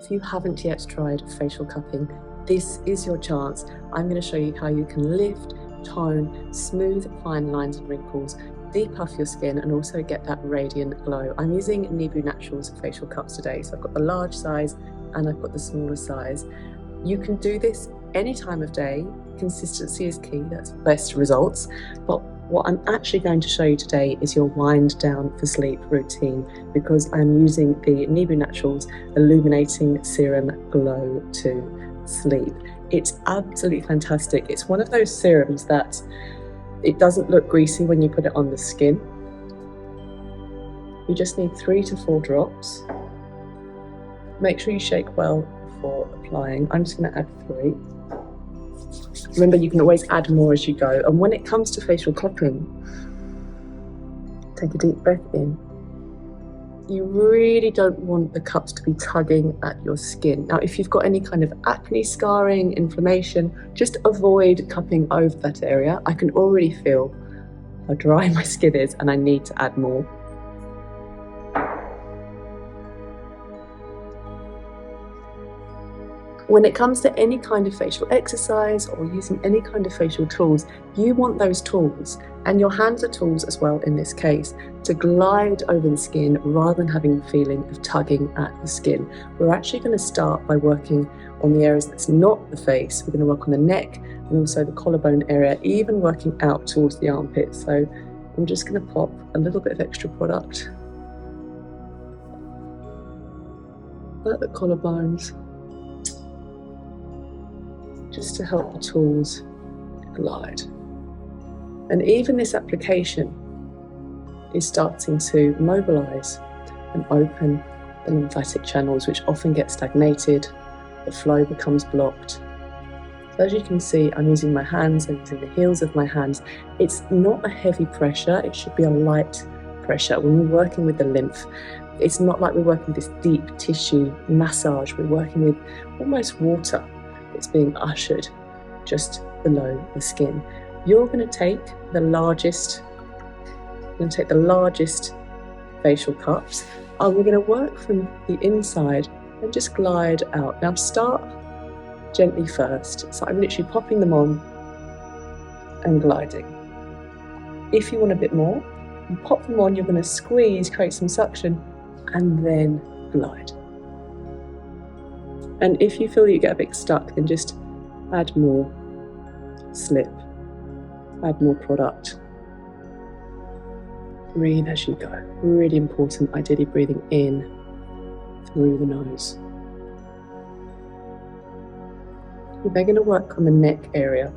if you haven't yet tried facial cupping, this is your chance. I'm going to show you how you can lift, tone, smooth fine lines and wrinkles, depuff your skin, and also get that radiant glow. I'm using Nibu Naturals facial cups today, so I've got the large size and I've got the smaller size. You can do this any time of day. Consistency is key, that's best results. But what I'm actually going to show you today is your wind down for sleep routine, because I'm using the Nibu Naturals Illuminating Serum Glow to Sleep. It's absolutely fantastic. It's one of those serums that it doesn't look greasy when you put it on the skin. You just need 3 to 4 drops. Make sure you shake well before applying. I'm just going to add 3. Remember, you can always add more as you go. And when it comes to facial cupping, take a deep breath in. You really don't want the cups to be tugging at your skin. Now, if you've got any kind of acne, scarring, inflammation, just avoid cupping over that area. I can already feel how dry my skin is and I need to add more. When it comes to any kind of facial exercise or using any kind of facial tools, you want those tools, and your hands are tools as well in this case, to glide over the skin rather than having the feeling of tugging at the skin. We're actually going to start by working on the areas that's not the face. We're going to work on the neck and also the collarbone area, even working out towards the armpits. So I'm just going to pop a little bit of extra product at the collarbones, just to help the tools glide. And even this application is starting to mobilize and open the lymphatic channels, which often get stagnated, the flow becomes blocked. So as you can see, I'm using my hands, I'm using the heels of my hands. It's not a heavy pressure, it should be a light pressure. When we're working with the lymph, it's not like we're working with this deep tissue massage, we're working with almost water. It's being ushered just below the skin. You're going to take the largest facial cups, and we're going to work from the inside and just glide out. Now start gently first. So I'm literally popping them on and gliding. If you want a bit more, you pop them on, you're going to squeeze, create some suction, and then glide. And if you feel that you get a bit stuck, then just add more slip, add more product. Breathe as you go. Really important, ideally breathing in through the nose. We're going to work on the neck area.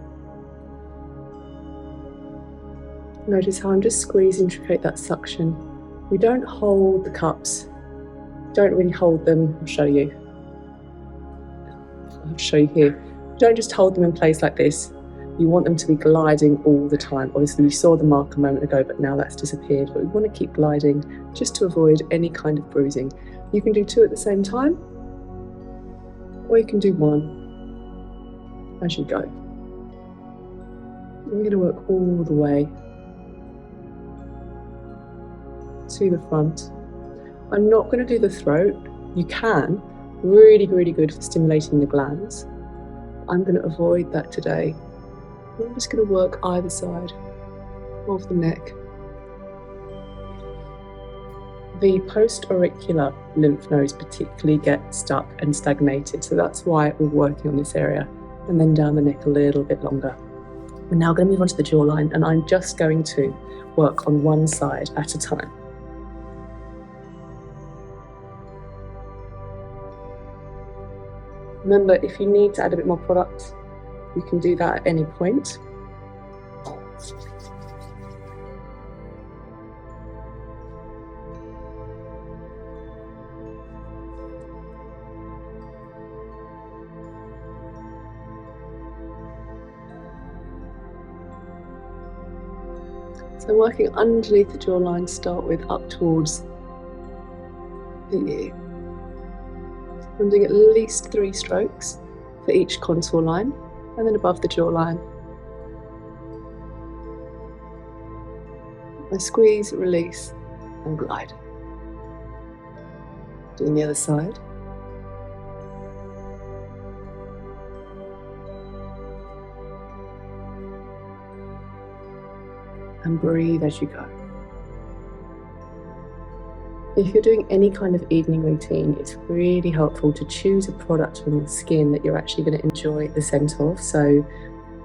Notice how I'm just squeezing to create that suction. We don't hold the cups, don't really hold them. I'll show you here. Don't just hold them in place like this. You want them to be gliding all the time. Obviously, we saw the mark a moment ago, but now that's disappeared. But we want to keep gliding just to avoid any kind of bruising. You can do 2 at the same time, or you can do 1 as you go. We're going to work all the way to the front. I'm not going to do the throat. You can. Really, really good for stimulating the glands. I'm going to avoid that today. I'm just going to work either side of the neck. The post-auricular lymph nodes particularly get stuck and stagnated, so that's why we're working on this area, and then down the neck a little bit longer. We're now going to move on to the jawline, and I'm just going to work on one side at a time. Remember, if you need to add a bit more product, you can do that at any point. So working underneath the jawline, start with up towards the ear. I'm doing at least 3 strokes for each contour line, and then above the jawline. I squeeze, release, and glide. Doing the other side. and breathe as you go. If you're doing any kind of evening routine, it's really helpful to choose a product on your skin that you're actually going to enjoy the scent of. So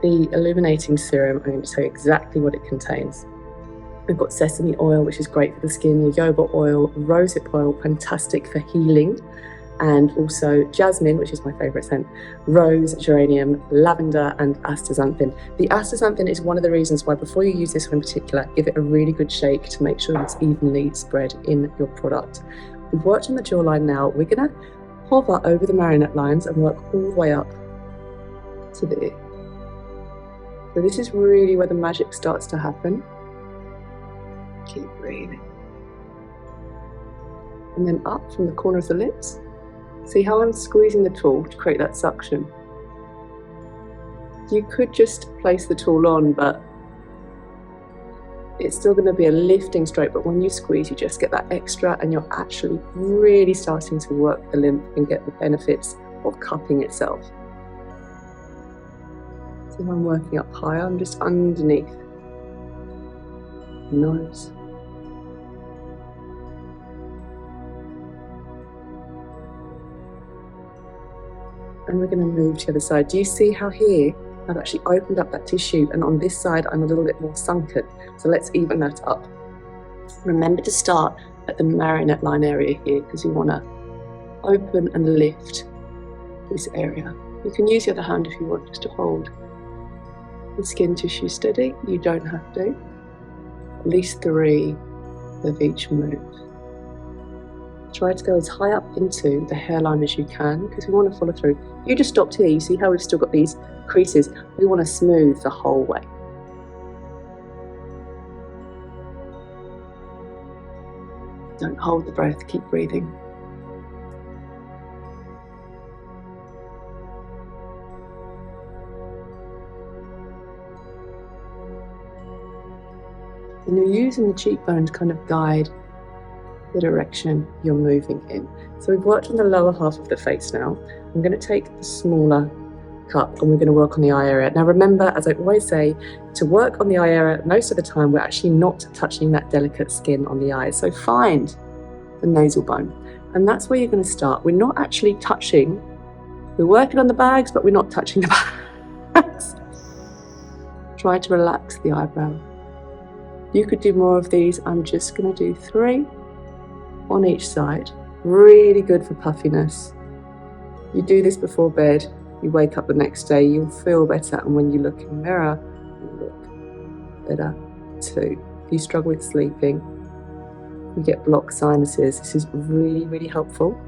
the Illuminating Serum, I'm going to tell you exactly what it contains. We've got sesame oil, which is great for the skin, your jojoba oil, rosehip oil, fantastic for healing, and also jasmine, which is my favourite scent, rose, geranium, lavender, and astaxanthin. The astaxanthin is one of the reasons why, before you use this one in particular, give it a really good shake to make sure it's evenly spread in your product. We've worked on the jawline now. We're going to hover over the marionette lines and work all the way up to the ear. So this is really where the magic starts to happen. Keep breathing. And then up from the corner of the lips. See how I'm squeezing the tool to create that suction? You could just place the tool on, but it's still going to be a lifting stroke, but when you squeeze, you just get that extra, and you're actually really starting to work the lymph and get the benefits of cupping itself. So I'm working up higher, I'm just underneath the nose. And we're going to move to the other side. Do you see how here I've actually opened up that tissue, and on this side I'm a little bit more sunken? So let's even that up. Remember to start at the marionette line area here, because you want to open and lift this area. You can use the other hand if you want, just to hold the skin tissue steady. You don't have to. At least 3 of each move. Try to go as high up into the hairline as you can, because we want to follow through. You just stopped here, you see how we've still got these creases? We want to smooth the whole way. Don't hold the breath, keep breathing. And you're using the cheekbone to kind of guide the direction you're moving in. So we've worked on the lower half of the face now. I'm going to take the smaller cup and we're going to work on the eye area. Now remember, as I always say, to work on the eye area, most of the time we're actually not touching that delicate skin on the eye. So find the nasal bone, and that's where you're going to start. We're not actually touching, we're working on the bags, but we're not touching the bags. Try to relax the eyebrow. You could do more of these. I'm just going to do 3 on each side. Really good for puffiness. You do this before bed, you wake up the next day, you'll feel better, and when you look in the mirror, you look better too. If you struggle with sleeping, you get blocked sinuses, this is really, really helpful.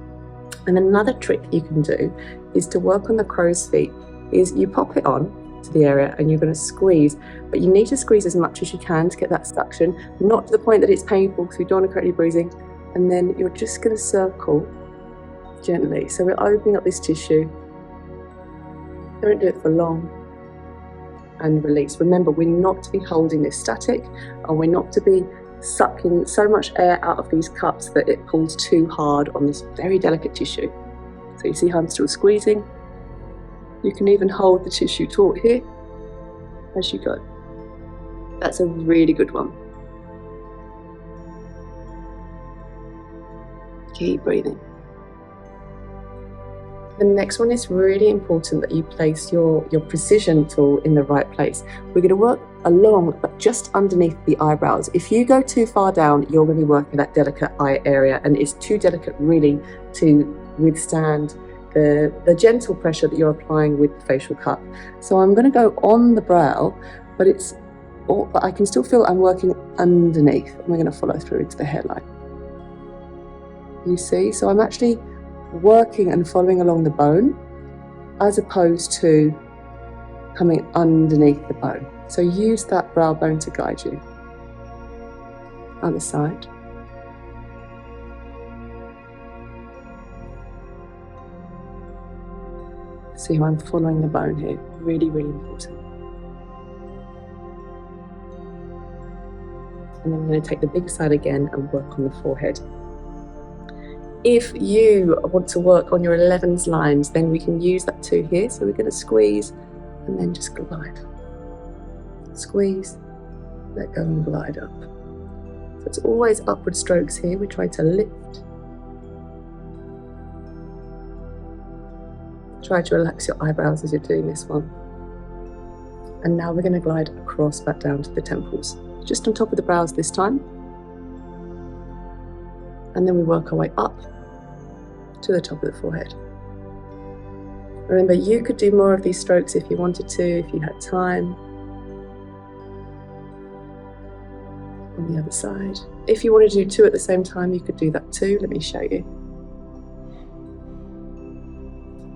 And another trick you can do is to work on the crow's feet, is you pop it on to the area and you're going to squeeze, but you need to squeeze as much as you can to get that suction, not to the point that it's painful, because we don't want to create any bruising. And then you're just going to circle gently. So we're opening up this tissue. Don't do it for long. And release. Remember, we're not to be holding this static, and we're not to be sucking so much air out of these cups that it pulls too hard on this very delicate tissue. So you see how I'm still squeezing? You can even hold the tissue taut here as you go. That's a really good one. Keep breathing. The next one is really important that you place your precision tool in the right place. We're going to work along, but just underneath the eyebrows. If you go too far down, you're going to be working that delicate eye area, and it's too delicate really to withstand the gentle pressure that you're applying with the facial cup. So I'm going to go on the brow, but I can still feel I'm working underneath, and we're going to follow through into the hairline. You see, so I'm actually working and following along the bone as opposed to coming underneath the bone. So use that brow bone to guide you. Other side. See how I'm following the bone here. Really, really important. And then I'm going to take the big side again and work on the forehead. If you want to work on your 11s lines, then we can use that too here. So we're going to squeeze and then just glide. Squeeze let go and glide up. So it's always upward strokes here. We try to lift. Try to relax your eyebrows as you're doing this one. And now we're going to glide across back down to the temples, just on top of the brows this time. And then we work our way up to the top of the forehead. Remember, you could do more of these strokes if you wanted to, if you had time. On the other side. If you want to do two at the same time, you could do that too. Let me show you.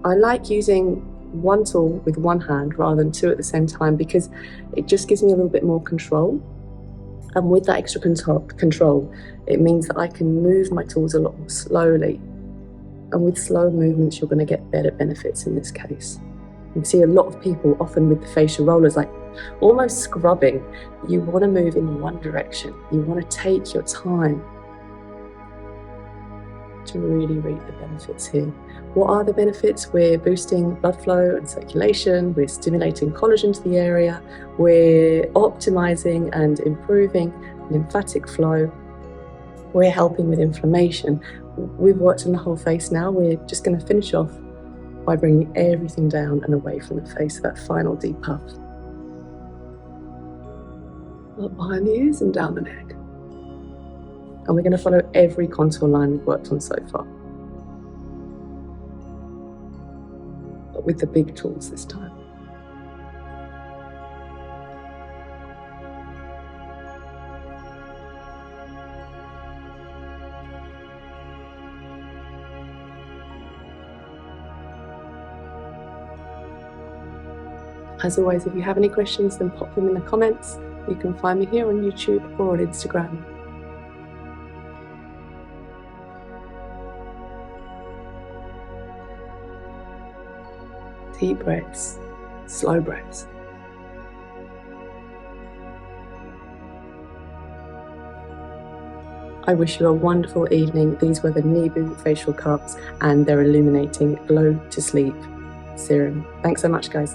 I like using one tool with one hand rather than two at the same time because it just gives me a little bit more control. And with that extra control, it means that I can move my tools a lot more slowly. And with slow movements, you're going to get better benefits in this case. You see a lot of people, often with the facial rollers, like almost scrubbing. You want to move in one direction. You want to take your time to really reap the benefits here. What are the benefits? We're boosting blood flow and circulation, we're stimulating collagen to the area, we're optimizing and improving lymphatic flow, we're helping with inflammation. We've worked on the whole face now. We're just going to finish off by bringing everything down and away from the face, that final deep puff. Up behind the ears and down the neck. And we're going to follow every contour line we've worked on so far, but with the big tools this time. As always, if you have any questions, then pop them in the comments. You can find me here on YouTube or on Instagram. Deep breaths, slow breaths. I wish you a wonderful evening. These were the Nibu facial cups and their Illuminating Glow to Sleep serum. Thanks so much, guys.